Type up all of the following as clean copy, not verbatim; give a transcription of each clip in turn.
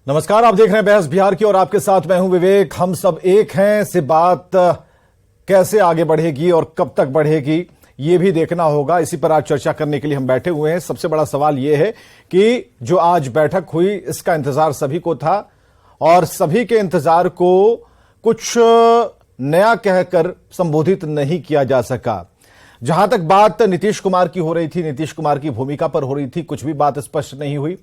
नमस्कार, आप देख रहे हैं बहस बिहार की और आपके साथ मैं हूं विवेक। हम सब एक हैं। से बात कैसे आगे बढ़ेगी और कब तक बढ़ेगी ये भी देखना होगा। इसी पर आज चर्चा करने के लिए हम बैठे हुए हैं। सबसे बड़ा सवाल यह है कि जो आज बैठक हुई इसका इंतजार सभी को था और सभी के इंतजार को कुछ नया कहकर संबोधित नहीं किया जा सका। जहां तक बात नीतीश कुमार की हो रही थी, नीतीश कुमार की भूमिका पर हो रही थी, कुछ भी बात स्पष्ट नहीं हुई।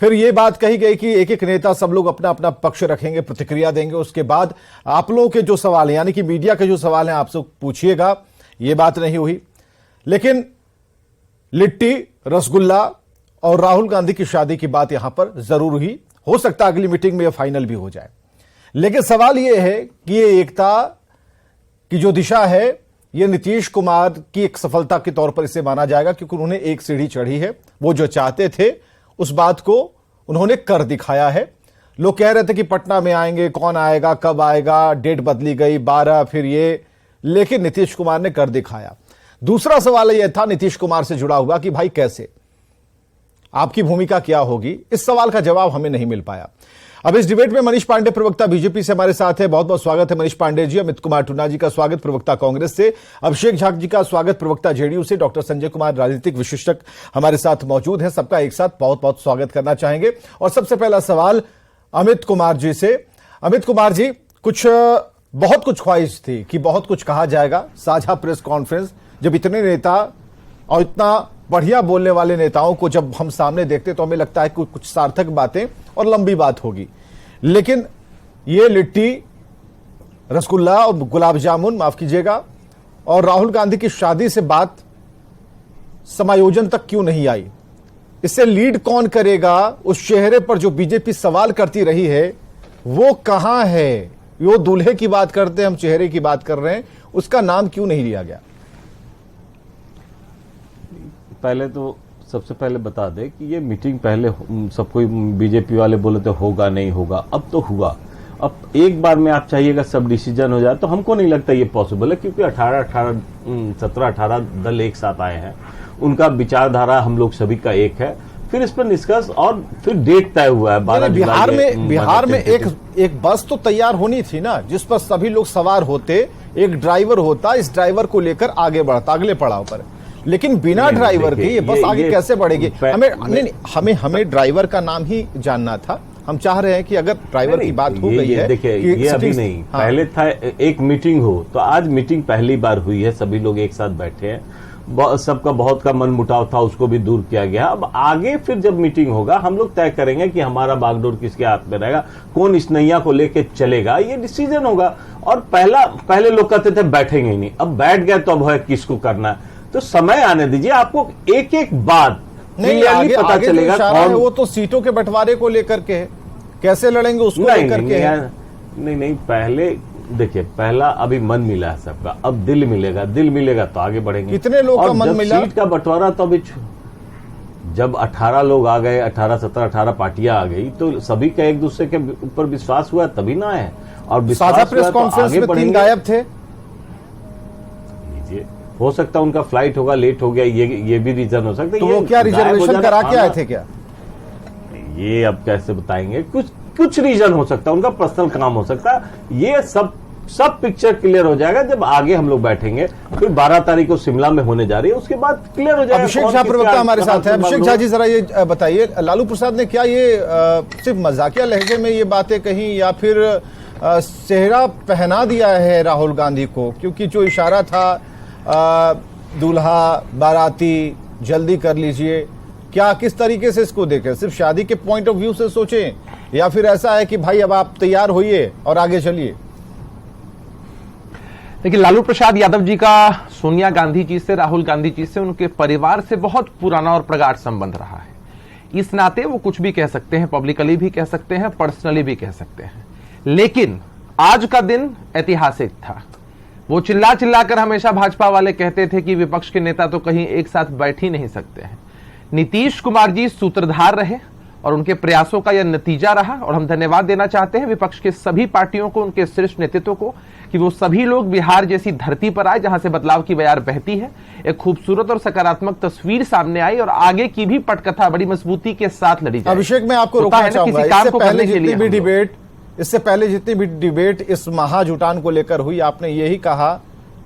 फिर यह बात कही गई कि एक एक नेता सब लोग अपना अपना पक्ष रखेंगे, प्रतिक्रिया देंगे। उसके बाद आप लोगों के जो सवाल हैं यानी कि मीडिया के जो सवाल हैं आपसे पूछिएगा, यह बात नहीं हुई। लेकिन लिट्टी, रसगुल्ला और राहुल गांधी की शादी की बात यहां पर जरूर हुई। हो सकता है अगली मीटिंग में यह फाइनल भी हो जाए। लेकिन सवाल यह है कि यह एकता की जो दिशा है यह नीतीश कुमार की एक सफलता के तौर पर इसे माना जाएगा, क्योंकि उन्होंने एक सीढ़ी चढ़ी है। वो जो चाहते थे उस बात को उन्होंने कर दिखाया है। लोग कह रहे थे कि पटना में आएंगे, कौन आएगा, कब आएगा, डेट बदली गई 12, फिर ये, लेकिन नीतीश कुमार ने कर दिखाया। दूसरा सवाल यह था नीतीश कुमार से जुड़ा हुआ कि भाई कैसे, आपकी भूमिका क्या होगी। इस सवाल का जवाब हमें नहीं मिल पाया। अब इस डिबेट में मनीष पांडे प्रवक्ता बीजेपी से हमारे साथ है। बहुत बहुत स्वागत है मनीष पांडे जी। अमित कुमार टुन्ना जी का स्वागत प्रवक्ता कांग्रेस से। अभिषेक झा जी का स्वागत प्रवक्ता जेडीयू से। डॉक्टर संजय कुमार राजनीतिक विशेषज्ञ हमारे साथ मौजूद हैं। सबका एक साथ बहुत बहुत स्वागत करना चाहेंगे। और सबसे पहला सवाल अमित कुमार जी से। अमित कुमार जी, बहुत कुछ ख्वाहिश थी कि बहुत कुछ कहा जाएगा, साझा प्रेस कॉन्फ्रेंस। जब इतने नेता और इतना बढ़िया बोलने वाले नेताओं को जब हम सामने देखते तो हमें लगता है कि कुछ सार्थक बातें और लंबी बात होगी। लेकिन ये लिट्टी, रसगुल्ला और गुलाब जामुन, माफ कीजिएगा, और राहुल गांधी की शादी से बात समायोजन तक क्यों नहीं आई? इससे लीड कौन करेगा? उस चेहरे पर जो बीजेपी सवाल करती रही है वो कहां है? वो दूल्हे की बात करते हैं, हम चेहरे की बात कर रहे हैं, उसका नाम क्यों नहीं लिया गया? पहले तो सबसे पहले बता दे कि ये मीटिंग पहले सब कोई बीजेपी वाले बोले थे होगा नहीं होगा, अब तो हुआ। अब एक बार में आप चाहिएगा सब डिसीजन हो जाए, तो हमको नहीं लगता ये पॉसिबल है, क्योंकि 17-18 दल एक साथ आए हैं। उनका विचारधारा हम लोग सभी का एक है। फिर इस पर निष्कर्ष और फिर डेट तय हुआ है 12 बिहार में एक बस तो तैयार होनी थी ना, जिस पर सभी लोग सवार होते, एक ड्राइवर होता, इस ड्राइवर को लेकर आगे बढ़ता अगले पड़ाव पर। लेकिन बिना ड्राइवर के ये बस आगे कैसे बढ़ेगी? हमें ड्राइवर का नाम ही जानना था। हम चाह रहे हैं कि अगर ड्राइवर की बात हो गई है, देखिए ये अभी नहीं, पहले था एक मीटिंग हो, तो आज मीटिंग पहली बार हुई है, सभी लोग एक साथ बैठे हैं, सबका बहुत का मन मुटाव था, उसको भी दूर किया गया। अब आगे फिर जब मीटिंग होगा हम लोग तय करेंगे कि हमारा बागडोर किसके हाथ में रहेगा, कौन इस नैया को लेके चलेगा, ये डिसीजन होगा। और पहले लोग कहते थे बैठेंगे ही नहीं, अब बैठ गए तो अब है किसको करना है। तो समय आने दीजिए, आपको एक एक बात नहीं आगे पता चलेगा कौन। वो तो सीटों के बंटवारे को लेकर के है, कैसे लड़ेंगे उसको लेकर के है। नहीं, पहले देखिए, पहला अभी मन मिला है सबका, अब दिल मिलेगा तो आगे बढ़ेंगे। कितने लोग का मन मिला? सीट का बंटवारा तो अभी जब 18 लोग आ गए, 18 पार्टियां आ गई, तो सभी का एक दूसरे के ऊपर विश्वास हुआ तभी ना है। और साझा प्रेस कॉन्फ्रेंस में 3 गायब थे। हो सकता है उनका फ्लाइट होगा, लेट हो गया, ये भी रीजन हो सकता है। तो वो क्या रिजर्वेशन करा के आए थे क्या? ये अब कैसे बताएंगे? कुछ रीजन हो सकता है, उनका पर्सनल काम हो सकता है। ये सब पिक्चर क्लियर हो जाएगा जब आगे हम लोग बैठेंगे। फिर 12 तारीख को शिमला में होने जा रही है, उसके बाद क्लियर हो जाएगा। अभिषेक झा प्रवक्ता हमारे साथ है। अभिषेक झा जी, जरा ये बताइए, लालू प्रसाद ने क्या ये सिर्फ मजाकिया लहजे में ये बातें कही या फिर सेहरा पहना दिया है राहुल गांधी को? क्योंकि जो इशारा था दूल्हा बाराती जल्दी कर लीजिए, क्या किस तरीके से इसको देखें? सिर्फ शादी के पॉइंट ऑफ व्यू से सोचें या फिर ऐसा है कि भाई अब आप तैयार होइए और आगे चलिए? देखिए, लालू प्रसाद यादव जी का सोनिया गांधी जी से, राहुल गांधी जी से, उनके परिवार से बहुत पुराना और प्रगाढ़ संबंध रहा है। इस नाते वो कुछ भी कह सकते हैं, पब्लिकली भी कह सकते हैं, पर्सनली भी कह सकते हैं। लेकिन आज का दिन ऐतिहासिक था। वो चिल्ला कर हमेशा भाजपा वाले कहते थे कि विपक्ष के नेता तो कहीं एक साथ बैठ ही नहीं सकते हैं। नीतीश कुमार जी सूत्रधार रहे और उनके प्रयासों का यह नतीजा रहा। और हम धन्यवाद देना चाहते हैं विपक्ष के सभी पार्टियों को, उनके शीर्ष नेतृत्व को, कि वो सभी लोग बिहार जैसी धरती पर आए जहां से बदलाव की बयार बहती है। एक खूबसूरत और सकारात्मक तस्वीर सामने आई और आगे की भी पटकथा बड़ी मजबूती के साथ लड़ी जाए। अभिषेक, मैं आपको रोकना चाहूंगा, इससे पहले जितनी भी डिबेट इस महाजुटान को लेकर हुई, आपने यही कहा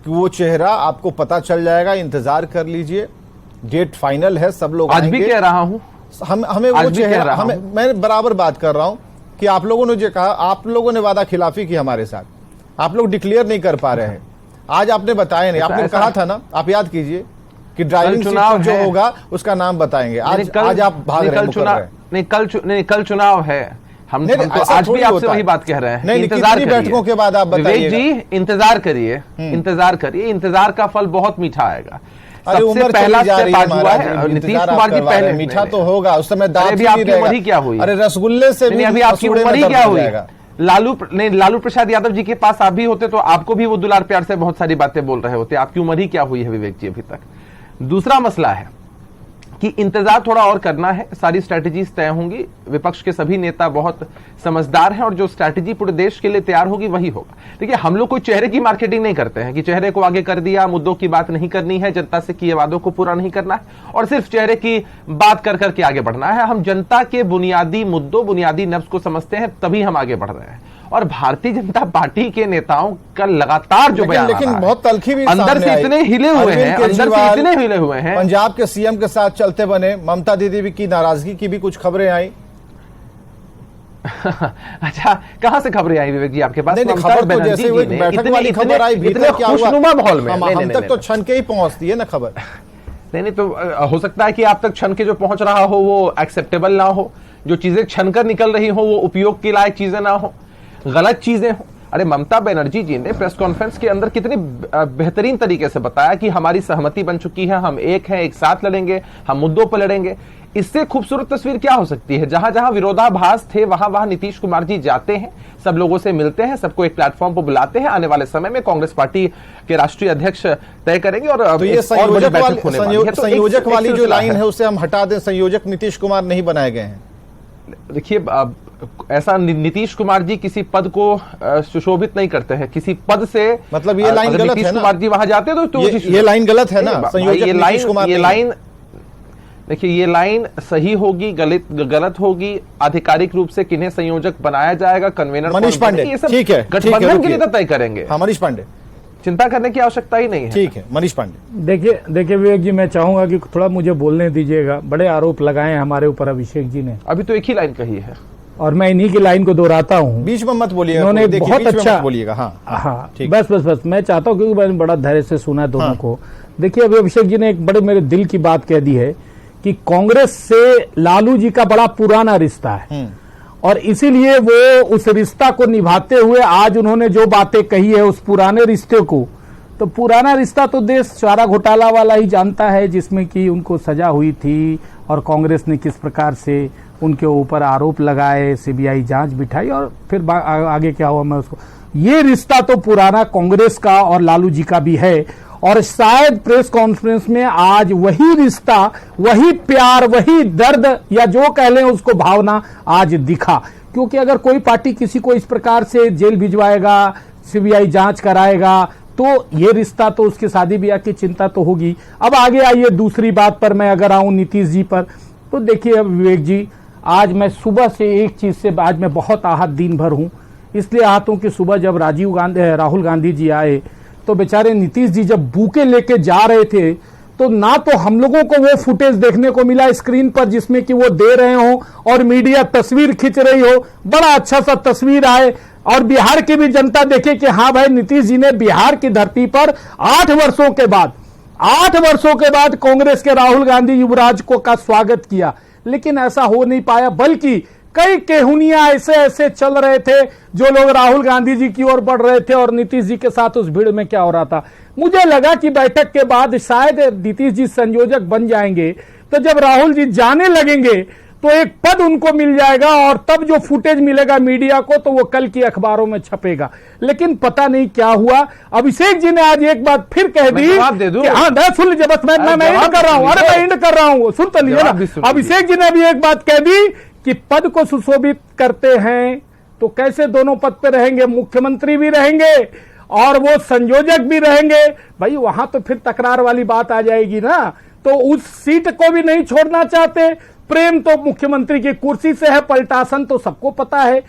कि वो चेहरा आपको पता चल जाएगा, इंतजार कर लीजिए, डेट फाइनल है, सब लोग आज भी कह रहा हूं, हमें वो चेहरा, मैं बराबर बात कर रहा हूं कि आप लोगों ने जो कहा, आप लोगों ने वादा खिलाफी की हमारे साथ, आप लोग डिक्लेयर नहीं कर पा रहे हैं। आज आपने बताया नहीं, आपने कहा था ना, आप याद कीजिए कि ड्राइविंग सीट जो होगा उसका नाम बताएंगे। आज आप भाग रहे हैं। कल चुनाव है, हम तो आज भी आपसे वही बात कह रहे हैं। इंतजार बैठकों के बाद आप बताइए जी, इंतजार करिए, इंतजार का फल बहुत मीठा आएगा। अरे उम्र पहला जा रही है नीतीश कुमार जी, पहले मीठा तो होगा, उस समय दांत अभी आपकी उम्र ही क्या हुई? अरे रसगुल्ले से भी अभी आपकी उम्र ही क्या हुई? लालू प्रसाद यादव जी के पास आप भी होते तो आपको भी वो दुलार प्यार से बहुत सारी बातें बोल रहे होते। आपकी उम्र ही क्या हुई है विवेक जी अभी तक? दूसरा मसला है कि इंतजार थोड़ा और करना है, सारी स्ट्रैटेजीज तय होंगी। विपक्ष के सभी नेता बहुत समझदार हैं और जो स्ट्रैटेजी पूरे देश के लिए तैयार होगी वही होगा। देखिए, हम लोग कोई चेहरे की मार्केटिंग नहीं करते हैं कि चेहरे को आगे कर दिया, मुद्दों की बात नहीं करनी है, जनता से किए वादों को पूरा नहीं करना है और सिर्फ चेहरे की बात कर करके आगे बढ़ना है। हम जनता के बुनियादी मुद्दों, बुनियादी नब्ज को समझते हैं, तभी हम आगे बढ़ रहे हैं। और भारतीय जनता पार्टी के नेताओं का लगातार जो बयान लेकिन बहुत तल्खी भी अंदर से इतने हिले हुए हैं, पंजाब के सीएम के साथ चलते बने, ममता दीदी की नाराजगी की भी कुछ खबरें आई। अच्छा, कहां से खबरें आई विवेक जी आपके पास? खबर तो जैसे वो बैठक वाली खबर आई, भीतर क्या हुआ माहौल में हम तक तो छन के ही पहुंचती है ना खबर। नहीं तो हो सकता है कि आप तक छन के जो पहुंच रहा हो वो एक्सेप्टेबल ना हो, जो चीजें छन कर निकल रही हो वो उपयोग के लायक चीजें ना हो, गलत चीजें हो। अरे ममता बनर्जी जी ने प्रेस कॉन्फ्रेंस के अंदर कितनी बेहतरीन तरीके से बताया कि हमारी सहमति बन चुकी है, हम एक हैं, एक साथ लड़ेंगे, हम मुद्दों पर लड़ेंगे। इससे खूबसूरत तस्वीर क्या हो सकती है? जहां जहां विरोधाभास थे वहां वहां नीतीश कुमार जी जाते हैं, सब लोगों से मिलते हैं, सबको एक प्लेटफॉर्म पर बुलाते हैं। आने वाले समय में कांग्रेस पार्टी के राष्ट्रीय अध्यक्ष तय करेंगे और तो ये संयोजक वाली जो लाइन है उसे हम हटा दें, संयोजक नीतीश कुमार नहीं बनाए गए हैं। देखिए, ऐसा नीतीश कुमार जी किसी पद को सुशोभित नहीं करते हैं, किसी पद से, मतलब ये लाइन गलत है ना? नीतीश कुमार जी वहां जाते तो ये लाइन गलत है ना? संयोजक नीतीश कुमार, ये लाइन देखिए, ये लाइन सही होगी, गलत होगी, आधिकारिक रूप से किन्हें संयोजक बनाया जाएगा, कन्वेनर मनीष पांडे, ठीक है, गठबंधन के लिए तय करेंगे। हाँ, मनीष पांडे, चिंता करने की आवश्यकता ही नहीं है। ठीक है, मनीष पांडे। देखिए विवेक जी, मैं चाहूंगा कि थोड़ा मुझे बोलने दीजिएगा। बड़े आरोप लगाए हैं हमारे ऊपर अभिषेक जी ने। अभी तो एक ही लाइन कही है और मैं इन्हीं की लाइन को दोहराता हूँ। बीच में मत बोलिएगा, उन्होंने बहुत अच्छा बोलिएगा। हाँ, बस मैं चाहता हूँ, क्योंकि मैंने बड़ा धैर्य से सुना है दोनों को। देखिए, अभी अभिषेक जी ने एक बड़े मेरे दिल की बात कह दी है कि कांग्रेस से लालू जी का बड़ा पुराना रिश्ता है और इसीलिए वो उस रिश्ता को निभाते हुए आज उन्होंने जो बातें कही है उस पुराने रिश्ते को, तो पुराना रिश्ता तो देश चारा घोटाला वाला ही जानता है, जिसमें कि उनको सजा हुई थी और कांग्रेस ने किस प्रकार से उनके ऊपर आरोप लगाए, सीबीआई जांच बिठाई और फिर आगे क्या हुआ मैं उसको, ये रिश्ता तो पुराना कांग्रेस का और लालू जी का भी है। और शायद प्रेस कॉन्फ्रेंस में आज वही रिश्ता, वही प्यार, वही दर्द या जो कह लें उसको भावना आज दिखा। क्योंकि अगर कोई पार्टी किसी को इस प्रकार से जेल भिजवाएगा, सीबीआई जांच कराएगा, तो ये रिश्ता तो उसकी शादी ब्याह की चिंता तो होगी। अब आगे आइए दूसरी बात पर मैं अगर आऊं नीतीश जी पर, तो देखिए अब विवेक जी, आज मैं सुबह से एक चीज से आज मैं बहुत आहत दिन भर हूं। इसलिए आहत हूं कि सुबह जब राहुल गांधी जी आए तो बेचारे नीतीश जी जब बुके लेके जा रहे थे तो ना तो हम लोगों को वो फुटेज देखने को मिला स्क्रीन पर जिसमें कि वो दे रहे हो और मीडिया तस्वीर खींच रही हो, बड़ा अच्छा सा तस्वीर आए और बिहार की भी जनता देखे कि हाँ भाई नीतीश जी ने बिहार की धरती पर 8 वर्षों के बाद कांग्रेस के राहुल गांधी युवराज को का स्वागत किया। लेकिन ऐसा हो नहीं पाया, बल्कि कई केहुनियां ऐसे चल रहे थे जो लोग राहुल गांधी जी की ओर बढ़ रहे थे और नीतीश जी के साथ उस भीड़ में क्या हो रहा था। मुझे लगा कि बैठक के बाद शायद नीतीश जी संयोजक बन जाएंगे, तो जब राहुल जी जाने लगेंगे तो एक पद उनको मिल जाएगा और तब जो फुटेज मिलेगा मीडिया को तो वो कल की अखबारों में छपेगा। लेकिन पता नहीं क्या हुआ। अभिषेक जी ने आज एक बात फिर कह दी, हाँ सुन लीजिए, बस मैं इंड कर रहा हूं, अरे मैं इंड कर रहा हूं, सुन तो लीजिए ना। अभिषेक जी ने भी एक बात कह दी कि पद को सुशोभित करते हैं तो कैसे दोनों पद पे रहेंगे, मुख्यमंत्री भी रहेंगे और वो संयोजक भी रहेंगे, भाई वहां तो फिर तकरार वाली बात आ जाएगी ना। तो उस सीट को भी नहीं छोड़ना चाहते। प्रेम तो मुख्यमंत्री की कुर्सी से है, पलटासन तो सबको पता है,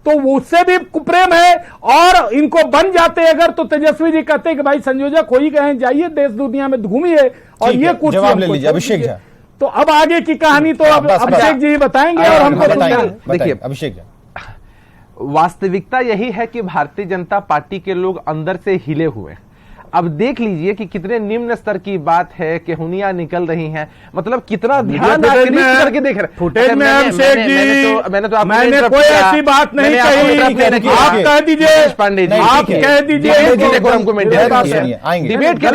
तो उससे भी प्रेम है। और इनको बन जाते अगर तो तेजस्वी जी कहते हैं कि भाई संयोजक हो ही गए हैं, जाइए देश दुनिया में घूमिए और ये कुर्सी जवाब ले हमको लीजिए छोड़ अभिषेक दीजिए। जी। तो अब आगे की कहानी तो अब बस, अभिषेक जी बताएंगे और हमको बताइए देखिए, अभिषेक जी। वास्तविकता यही है कि भारतीय जनता पार्टी के लोग अंदर से हिले हुए हैं। अब देख लीजिए कि कितने निम्न स्तर की बात है कि हुनियां निकल रही हैं, मतलब कितना ध्यान करके देख रहे हैं। फुटेज में अभिषेक जी मैंने कोई ऐसी बात नहीं कही। आप कह दीजिए, पांडे जी, आप कह दीजिए डिबेट के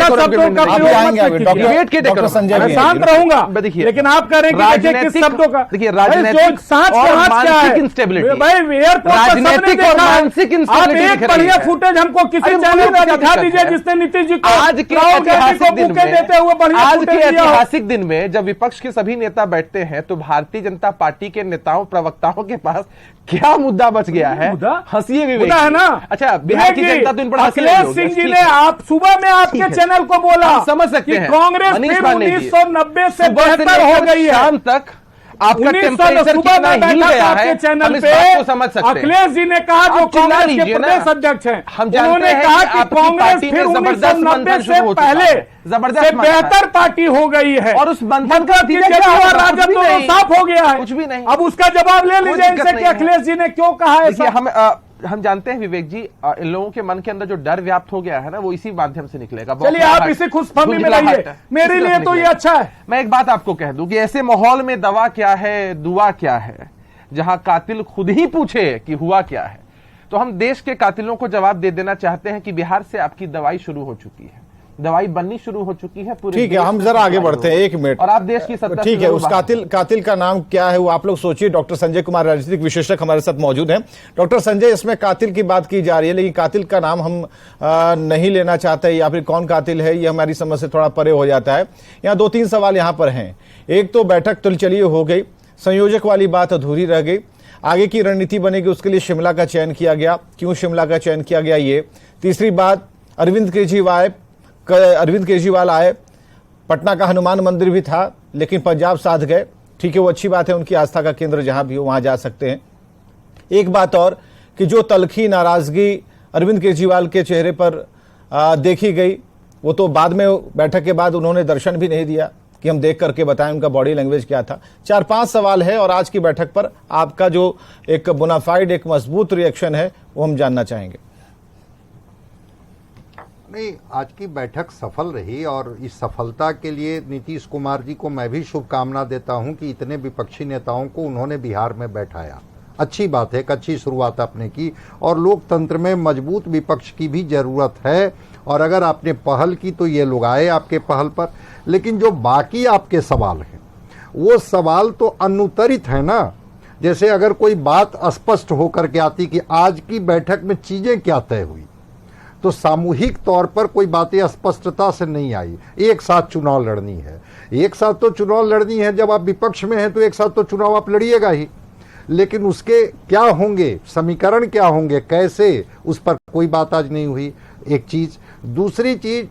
डिबेट के मैं शांत रहूंगा, देखिए लेकिन आप कह रहे हैं कि किस शब्दों का, देखिए राजनीतिक और मानसिक इंस्टेबिलिटी, भाई एयरपोर्ट राजनीतिक और मानसिक आप इंस्टेबिलिटी एक बढ़िया फुटेज हमको किसी चैनल में दिखा दीजिए जिसने नीतीश जी को आज के ऐतिहासिक दिन में, देते हुए बढ़िया आज के फुटेज दिया हो। ऐतिहासिक दिन में जब विपक्ष के सभी नेता बैठते हैं तो भारतीय जनता पार्टी के नेताओं प्रवक्ताओं के पास क्या मुद्दा बच गया है? हंसिए विवेक है ना। अच्छा, बिहार की जनता तो इन पर हंसी अखिलेश सिंह जी ने आप सुबह में आपके चैनल को बोला, समझ सकते हैं कांग्रेस फिर 1990 से बेहतर हो गई है। शाम तक आपका टेम्परेचर कितना हिल गया है, हम इस बात को समझ सकते हैं। अखिलेश जी ने कहा जो कांग्रेस के प्रदेश अध्यक्ष हैं, हम जानते उन्होंने हैं कहा कि कि आपकी कांग्रेस पार्टी फिर में जबरदस्त 1990 मंथन से शुरू हो चुका पहले है, जबरदस्त से बेहतर पार्टी हो गई है। और उस मंथन का मतलब नतीजा बीजेपी क्या और होगा? राजद कुछ भी दोनों नहीं। साफ हो गया है। कुछ भी नहीं। अब उसका जवाब ले कोई लीजिए दिक्कत इनसे कि नहीं है। अखिलेश जी ने क्यों कहा है। देखिए, हम जानते हैं विवेक जी, इन लोगों के मन के अंदर जो डर व्याप्त हो गया है ना, वो इसी माध्यम से निकलेगा। चलिए आप इसी खुशफहमी में रहिए, मेरे लिए तो ये अच्छा है। मैं एक बात आपको कह दूं कि ऐसे माहौल में दवा क्या है, दुआ क्या है, जहां कातिल खुद ही पूछे कि हुआ क्या है, तो हम देश के कातिलों को जवाब दे देना चाहते हैं कि बिहार से आपकी दवाई शुरू हो चुकी है, दवाई बननी शुरू हो चुकी है पूरे। ठीक है, हम जरा आगे बढ़ते हैं, 1 मिनट। और आप देश की सत्ता, ठीक है, उस कातिल का नाम क्या है वो आप लोग सोचिए। डॉक्टर संजय कुमार राजनीतिक विशेषज्ञ हमारे साथ मौजूद हैं। डॉक्टर संजय, इसमें कातिल की बात की जा रही है, लेकिन कातिल का नाम हम नहीं लेना चाहते या फिर कौन कातिल है ये हमारी समझ से थोड़ा परे हो जाता है। यहाँ 2-3 सवाल यहाँ पर हैं। एक तो बैठक तुलचलिए हो गई, संयोजक वाली बात अधूरी रह गई, आगे की रणनीति बनेगी उसके लिए शिमला का चयन किया गया, क्यों शिमला का चयन किया गया ये। तीसरी बात, अरविंद केजरीवाल आए, पटना का हनुमान मंदिर भी था लेकिन पंजाब साध गए। ठीक है, वो अच्छी बात है, उनकी आस्था का केंद्र जहां भी हो वहां जा सकते हैं। एक बात और कि जो तलखी नाराजगी अरविंद केजरीवाल के चेहरे पर देखी गई, वो तो बाद में बैठक के बाद उन्होंने दर्शन भी नहीं दिया कि हम देख करके बताएं उनका बॉडी लैंग्वेज क्या था। 4-5 सवाल है और आज की बैठक पर आपका जो एक बोनाफाइड, एक मजबूत रिएक्शन है वो हम जानना चाहेंगे। नहीं, आज की बैठक सफल रही और इस सफलता के लिए नीतीश कुमार जी को मैं भी शुभकामना देता हूं कि इतने विपक्षी नेताओं को उन्होंने बिहार में बैठाया। अच्छी बात है, एक अच्छी शुरुआत आपने की और लोकतंत्र में मजबूत विपक्ष की भी जरूरत है। और अगर आपने पहल की तो ये लोग आए आपके पहल पर, लेकिन जो बाकी आपके सवाल हैं वो सवाल तो अनुत्तरित है ना। जैसे अगर कोई बात स्पष्ट होकर के आती कि आज की बैठक में चीजें क्या तय हुई, तो सामूहिक तौर पर कोई बातें स्पष्टता से नहीं आई। एक साथ चुनाव लड़नी है, एक साथ तो चुनाव लड़नी है, जब आप विपक्ष में हैं तो एक साथ तो चुनाव आप लड़िएगा ही, लेकिन उसके क्या होंगे, समीकरण क्या होंगे, कैसे, उस पर कोई बात आज नहीं हुई। एक चीज। दूसरी चीज,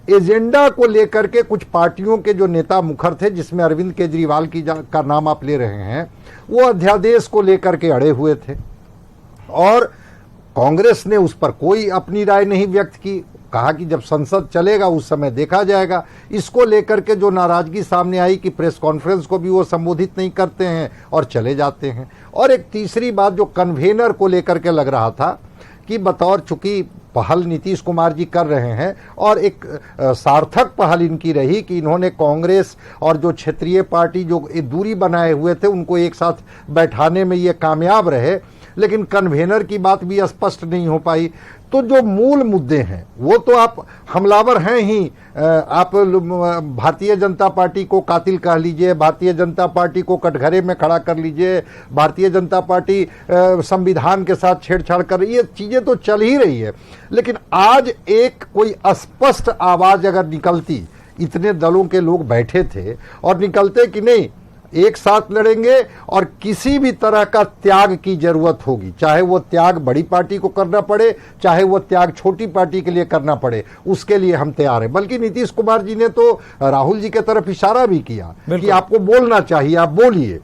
एजेंडा को लेकर के कुछ पार्टियों के जो नेता मुखर थे, जिसमें अरविंद केजरीवाल का नाम आप ले रहे हैं, वो अध्यादेश को लेकर के अड़े हुए थे और कांग्रेस ने उस पर कोई अपनी राय नहीं व्यक्त की। कहा कि जब संसद चलेगा उस समय देखा जाएगा। इसको लेकर के जो नाराजगी सामने आई कि प्रेस कॉन्फ्रेंस को भी वो संबोधित नहीं करते हैं और चले जाते हैं। और एक तीसरी बात जो कन्वेनर को लेकर के लग रहा था कि बतौर चूंकि पहल नीतीश कुमार जी कर रहे हैं और एक सार्थक पहल इनकी रही कि इन्होंने कांग्रेस और जो क्षेत्रीय पार्टी जो दूरी बनाए हुए थे उनको एक साथ बैठाने में ये कामयाब रहे, लेकिन कन्वेनर की बात भी स्पष्ट नहीं हो पाई। तो जो मूल मुद्दे हैं वो तो आप हमलावर हैं ही। आप भारतीय जनता पार्टी को कातिल कह लीजिए, भारतीय जनता पार्टी को कटघरे में खड़ा कर लीजिए, भारतीय जनता पार्टी संविधान के साथ छेड़छाड़ कर रही है, चीजें तो चल ही रही है। लेकिन आज एक कोई स्पष्ट आवाज अगर निकलती, इतने दलों के लोग बैठे थे और निकलते कि नहीं एक साथ लड़ेंगे और किसी भी तरह का त्याग की जरूरत होगी, चाहे वो त्याग बड़ी पार्टी को करना पड़े, चाहे वो त्याग छोटी पार्टी के लिए करना पड़े, उसके लिए हम तैयार हैं। बल्कि नीतीश कुमार जी ने तो राहुल जी की तरफ इशारा भी किया कि आपको बोलना चाहिए, आप बोलिए,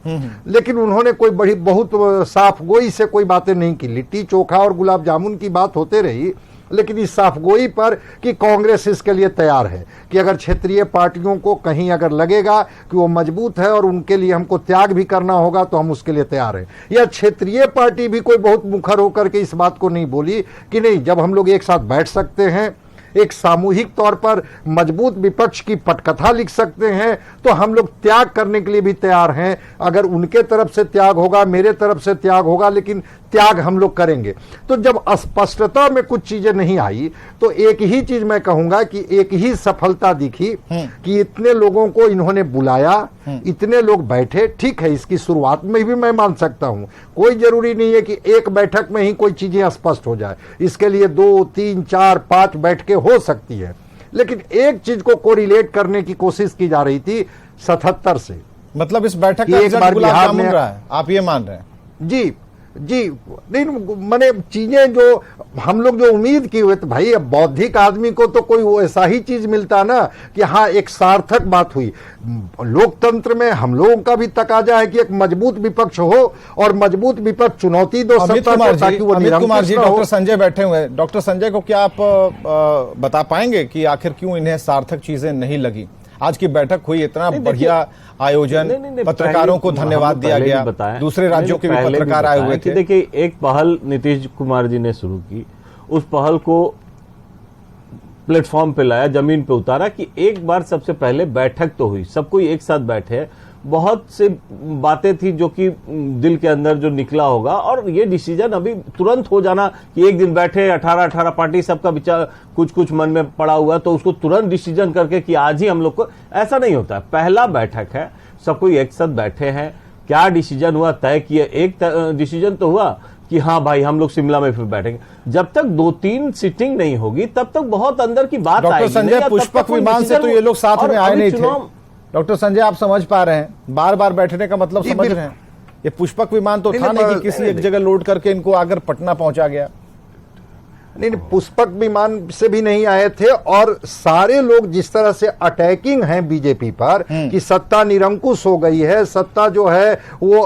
लेकिन उन्होंने कोई बहुत साफ गोई से कोई बातें नहीं की। लिट्टी चोखा और गुलाब जामुन की बात होते रही, लेकिन इस साफगोई पर कि कांग्रेस इसके लिए तैयार है कि अगर क्षेत्रीय पार्टियों को कहीं अगर लगेगा कि वो मजबूत है और उनके लिए हमको त्याग भी करना होगा तो हम उसके लिए तैयार हैं। या क्षेत्रीय पार्टी भी कोई बहुत मुखर होकर के इस बात को नहीं बोली कि नहीं, जब हम लोग एक साथ बैठ सकते हैं, एक सामूहिक तौर पर मजबूत विपक्ष की पटकथा लिख सकते हैं, तो हम लोग त्याग करने के लिए भी तैयार हैं। अगर उनके तरफ से त्याग होगा, मेरे तरफ से त्याग होगा, लेकिन त्याग हम लोग करेंगे। तो जब अस्पष्टता में कुछ चीजें नहीं आई तो एक ही चीज मैं कहूंगा कि एक ही सफलता दिखी कि इतने लोगों को इन्होंने बुलाया, इतने लोग बैठे। ठीक है, इसकी शुरुआत में भी मैं मान सकता हूं, कोई जरूरी नहीं है कि एक बैठक में ही कोई चीजें स्पष्ट हो जाए। इसके लिए 2, 3, 4, 5 बैठकें हो सकती है, लेकिन एक चीज को कोरिलेट करने की कोशिश की जा रही थी 77 से। मतलब इस बैठक का एक रिजल्ट बार गुलाब बिहार जामुन में रहा है, आप ये मान रहे हैं? जी जी, नहीं मैंने चीजें जो हम लोग जो उम्मीद की हुए, तो भाई अब बौद्धिक आदमी को तो कोई ऐसा ही चीज मिलता ना कि हाँ एक सार्थक बात हुई। लोकतंत्र में हम लोगों का भी तकाजा है कि एक मजबूत विपक्ष हो और मजबूत विपक्ष चुनौती दो सत्ता को, ताकि वो अमित कुमार जी, निरंकुश ना हो। डॉक्टर संजय बैठे हुए हैं। डॉक्टर संजय को क्या आप बता पाएंगे कि आखिर क्यों इन्हें सार्थक चीजें नहीं लगी? आज की बैठक हुई, इतना बढ़िया आयोजन, पत्रकारों को धन्यवाद दिया गया, दूसरे राज्यों के भी पत्रकार आए हुए थे। देखिए, एक पहल नीतीश कुमार जी ने शुरू की, उस पहल को प्लेटफॉर्म पे लाया, जमीन पे उतारा कि एक बार सबसे पहले बैठक तो हुई, सब कोई एक साथ बैठे। बहुत से बातें थी जो कि दिल के अंदर जो निकला होगा, और ये डिसीजन अभी तुरंत हो जाना कि एक दिन बैठे 18 पार्टी, सबका विचार कुछ मन में पड़ा हुआ तो उसको तुरंत डिसीजन करके कि आज ही हम लोग को, ऐसा नहीं होता। पहला बैठक है, सब कोई एक साथ बैठे हैं, क्या डिसीजन हुआ तय किए। एक डिसीजन तो हुआ कि हाँ भाई हम लोग शिमला में फिर बैठेंगे। जब तक 2-3 सिटिंग नहीं होगी तब तक बहुत अंदर की बात आएगी। डॉक्टर संजय, पुष्पक विमान से तो ये लोग साथ में आए नहीं थे। डॉक्टर संजय, आप समझ पा रहे हैं, बार बार बैठने का मतलब समझ रहे हैं? ये पुष्पक विमान तो था नहीं कि किसी एक जगह लोड करके इनको आकर पटना पहुंचा गया। नहीं, पुष्पक विमान से भी नहीं आए थे। और सारे लोग जिस तरह से अटैकिंग हैं बीजेपी पर कि सत्ता निरंकुश हो गई है, सत्ता जो है वो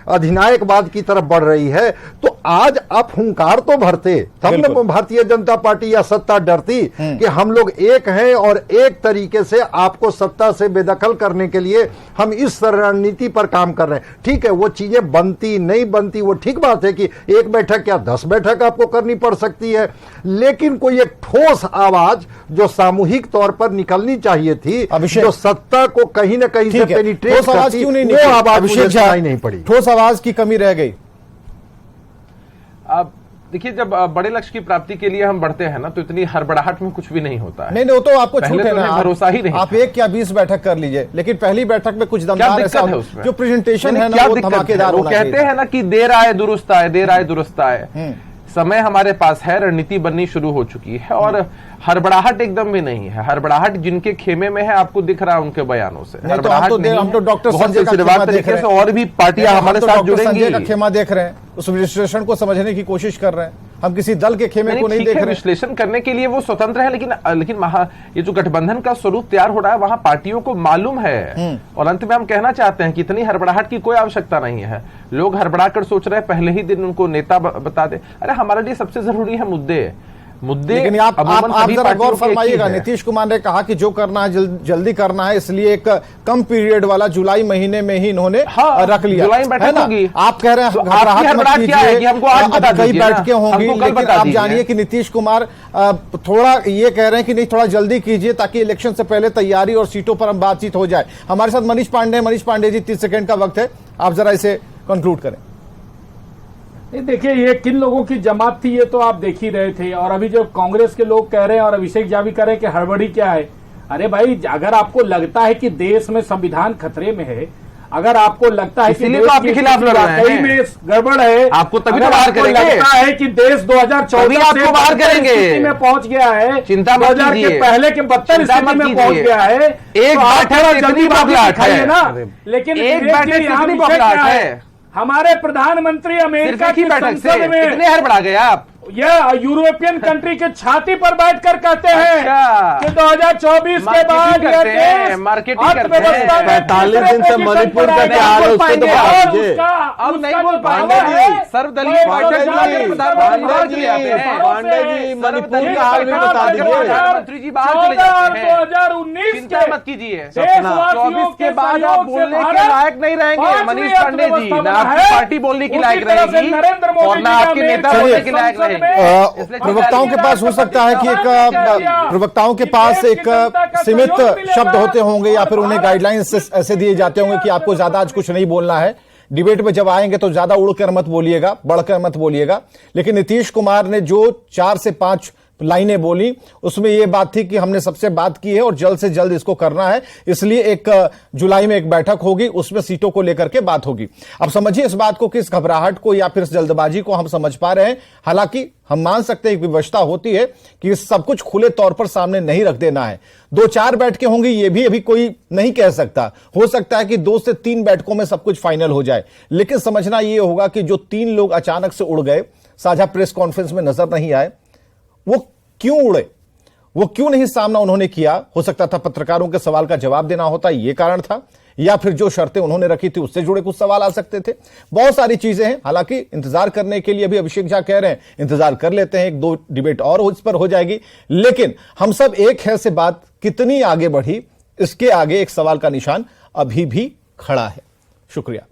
अधिनायकवाद की तरफ बढ़ रही है, तो आज आप हुंकार तो भरते, तब न भारतीय जनता पार्टी या सत्ता डरती कि हम लोग एक हैं और एक तरीके से आपको सत्ता से बेदखल करने के लिए हम इस रणनीति पर काम कर रहे हैं। ठीक है, वो चीजें बनती नहीं बनती वो ठीक बात है कि एक बैठक या 10 बैठक आपको करनी पड़ सकती है, लेकिन कोई एक ठोस आवाज जो सामूहिक तौर पर निकलनी चाहिए थी, जो सत्ता को कहीं ना कहीं से पेनिट्रेट करती, वो आवाज मुझे सुनाई नहीं पड़ी। ठोस आवाज की कमी रह गई। अब देखिए, जब बड़े लक्ष्य की प्राप्ति के लिए हम बढ़ते हैं ना, तो इतनी हड़बड़ाहट में कुछ भी नहीं होता है। नहीं, वो तो आपको छूट है ना, भरोसा ही नहीं। आप 1 या 20 बैठक कर लीजिए, लेकिन पहली बैठक में कुछ दमदार ऐसा जो प्रेजेंटेशन है ना, वो धमाकेदार होना चाहिए। कहते हैं ना कि देर आए दुरुस्त आए, देर आए दुरुस्त आए। समय हमारे पास है, रणनीति बननी शुरू हो चुकी है और हड़बड़ाहट एकदम भी नहीं है। हड़बड़ाहट जिनके खेमे में है आपको दिख रहा है उनके बयानों से। हड़बड़ाहट हम तो डॉक्टर संजय का खेमा देख रहे हैं, और भी पार्टियां हमारे साथ जुड़ेंगी। संजय का खेमा देख रहे हैं, उस विश्लेषण को समझने की कोशिश कर रहे हैं। हम किसी दल के खेमे को नहीं देख रहे। विश्लेषण करने के लिए वो स्वतंत्र है, लेकिन ये जो गठबंधन का स्वरूप तैयार हो रहा है, वहां पार्टियों को मालूम है। और अंत में हम कहना चाहते हैं कि इतनी हड़बड़ाहट की कोई आवश्यकता नहीं है। लोग हड़बड़ा कर सोच रहे हैं पहले ही दिन उनको नेता बता दे। अरे हमारे लिए सबसे जरूरी है मुद्दे। लेकिन आप जरा गौर फरमाइएगा, नीतीश कुमार ने कहा कि जो करना है जल्दी करना है, इसलिए एक कम पीरियड वाला जुलाई महीने में ही इन्होंने रख लिया है ना। आप कह रहे हैं कई बैठकें होंगी, लेकिन आप जानिए कि नीतीश कुमार थोड़ा ये कह रहे हैं कि नहीं, थोड़ा जल्दी कीजिए ताकि इलेक्शन से पहले तैयारी और सीटों पर हम बातचीत हो जाए। हमारे साथ मनीष पांडे जी, 30 सेकंड का वक्त है, आप जरा इसे कंक्लूड करें। देखिए, ये किन लोगों की जमात थी ये तो आप देख ही रहे थे। और अभी जो कांग्रेस के लोग कह रहे हैं और अभिषेक झा भी कह रहे हैं कि हड़बड़ी क्या है। अरे भाई, अगर आपको लगता है कि देश में संविधान खतरे में है, अगर आपको लगता है कि इसीलिए देश तो आपके की खिलाफ लड़ रहे वाकई हैं। में गड़बड़ है, आपको तभी अगर तो बाहर आपको करेंगे। लगता है कि देश 2014 तभी से आपको बाहर बदतर करेंगे। स्थिति में पहुंच गया है, चिंता मत 2000 के कीजिए। पहले के बदतर चिंता स्थिति मत में पहुंच कीजिए। गया है। एक तो आप बैठक थोड़ा से इतनी जल्दीबाजी बबलाहट दिखाइए है। ना, लेकिन एक विवेक बैठक जी, से यहाँ इतनी विषय बबलाहट क्या है। हमारे प्रधानमंत्री सिर्फ अमेरिका एक ही की बैठक से संसद में कितने हड़बड़ा गए आप? यह यूरोपियन कंट्री के छाती पर बैठकर कहते हैं अच्छा। कि 2024 के मार्केटिंग बाद यह करते हैं, देश मार्केटिंग करते हैं। अर्थव्यवस्था में 45 दिन से तीसरे मणिपुर पोजीशन का पर क्या हाल है, आएगा। उसको तो और बता दीजिए। उसका अब नहीं उसका बोल जो पाएंगे दावा जी। है, सर्वदलीय वो बैठक एक में हजार प्रधानमंत्री के जी आते हैं। पांडे जी, मणिपुर सर्वदलीय का हाल भी बैठक बता में दीजिए। प्रधानमंत्री जी बाहर चले जाते हैं। 2019 चिंता मत कीजिए। देशवासियों 24 के के बाद आप सहयोग से बोलने के भारत लायक नहीं रहेंगे पांचवी मनीष पांडे जी। अर्थव्यवस्था ना बना आपकी है। पार्टी बोलने की उसी लायक तरह से रहेगी नरेंद्र मोदी और ना जी आपके का नेता अमेरिका बोलने की के लायक संसद रहेंगे। में इसलिए प्रवक्ताओं के पास हो सकता है कि प्रवक्ताओं के पास एक सीमित शब्द होते होंगे या फिर उन्हें गाइडलाइंस ऐसे दिए जाते होंगे कि आपको ज्यादा आज कुछ नहीं बोलना है, डिबेट में जब आएंगे तो ज्यादा उड़कर मत बोलिएगा, बढ़कर मत बोलिएगा। लेकिन नीतीश कुमार ने जो 4 से 5 लाइनें बोली उसमें यह बात थी कि हमने सबसे बात की है और जल्द से जल्द इसको करना है, इसलिए एक जुलाई में एक बैठक होगी, उसमें सीटों को लेकर के बात होगी। अब समझिए इस बात को कि इस घबराहट को या फिर इस जल्दबाजी को हम समझ पा रहे हैं। हालांकि हम मान सकते हैं कि विवशता होती है कि सब कुछ खुले तौर पर सामने नहीं रख देना है। 2-4 बैठकें होंगी ये भी अभी कोई नहीं कह सकता, हो सकता है कि 2 से 3 बैठकों में सब कुछ फाइनल हो जाए। लेकिन समझना यह होगा कि जो 3 लोग अचानक से उड़ गए, साझा प्रेस कॉन्फ्रेंस में नजर नहीं आए, वो क्यों उड़े, वो क्यों नहीं सामना उन्होंने किया? हो सकता था पत्रकारों के सवाल का जवाब देना होता, यह कारण था, या फिर जो शर्तें उन्होंने रखी थी उससे जुड़े कुछ सवाल आ सकते थे। बहुत सारी चीजें हैं। हालांकि इंतजार करने के लिए अभी अभिषेक झा कह रहे हैं इंतजार कर लेते हैं, 1-2 डिबेट और इस पर हो जाएगी। लेकिन हम सब एक है से बात कितनी आगे बढ़ी, इसके आगे एक सवाल का निशान अभी भी खड़ा है। शुक्रिया।